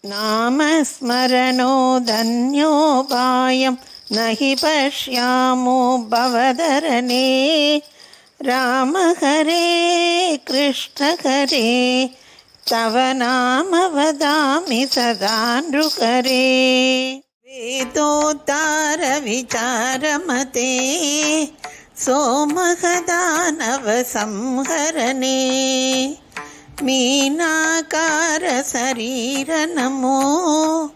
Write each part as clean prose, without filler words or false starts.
नामस्मरणो धन्योपायं न हि पश्यामो भवदरणे। राम हरे कृष्ण हरे तव नाम वदामि सदा नृहरे। वेदोद्धार विचारमते सोमहदानव संहरणे। मीनाकार शरीर नमो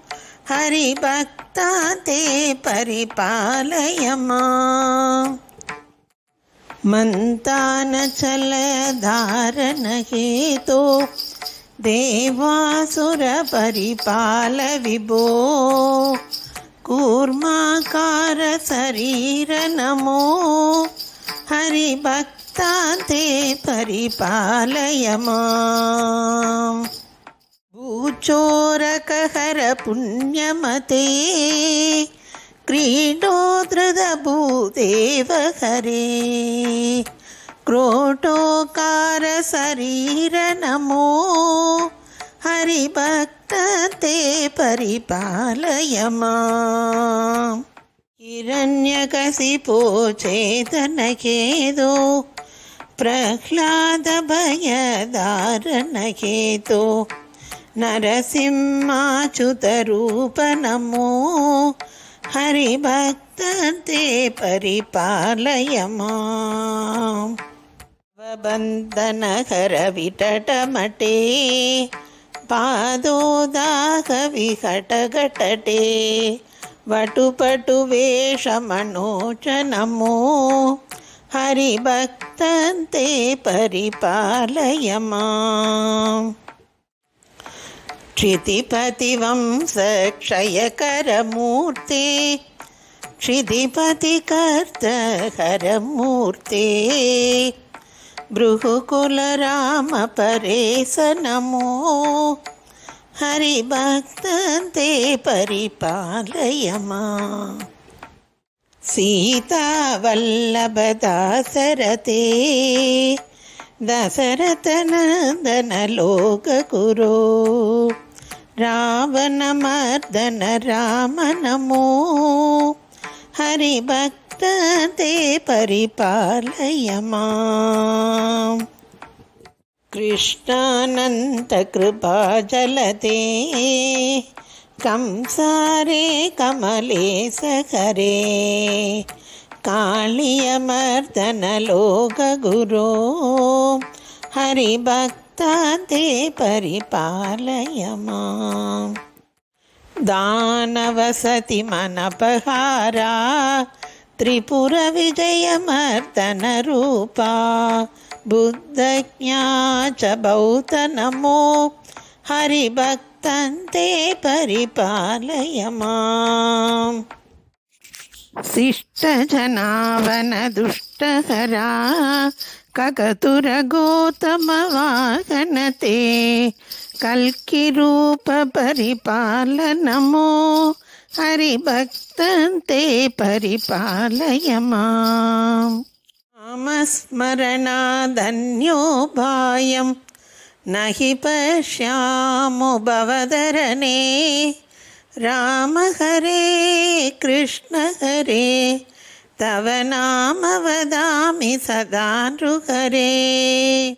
हरिभक्ता ते परिपालय माम्। मन्तानचल धारण हेतो देवासुर परिपाल विभो। कूर्माकार शरीर नमो हरिभक्ता ते परिपालय माम्। भूचोरकहर पुण्यमते क्रीडोद्धृतभूदेव हरे। क्रोटोकार शरीर नमो हरिभक्ता ते परिपालय माम्। हिरण्यकशिपो चेतनहेतो प्रह्लाद भयदारण हेतो। नरसिंहाच्युतरूप नमो हरिभक्ता ते परिपालय माम्। बन्धनहर विटटमटे पादोदाह विहटघटटे। वटुपटुवेषमनोज नमो हरिभक्ता ते परिपालय माम्। क्षितिपतिवंश क्षयकरमूर्ते क्षितिपतिकर्तहरमूर्ते। भृगुकुल राम परेश नमो हरिभक्ता ते परिपालय माम्। सीतावल्लभ दासरथे दशरथनन्दन लोकगुरो। रावणमर्दन राम नमो हरिभक्ता ते परिपालय माम्। कृष्णानन्त कृपाजलते कंसारे कमलेश हरे। कालियमर्दन लोकगुरो हरिभक्ता ते परिपालय माम्। दानवसति मनपहारा त्रिपुरविजयमर्दन रूपा। बुद्धज्ञा च बौद्ध नमो हरिभक्ता ते परिपालय माम्। शिष्टजनावन दुष्टहरा ककतुर गौतम वाहन ते। कल्किरूप परिपाल नमो हरिभक्ता ते परिपालय माम्। नामस्मरणादन्योपायं न हि पश्यामो भवदरणे। राम हरे कृष्ण हरे तव नाम वदामि सदा नृहरे।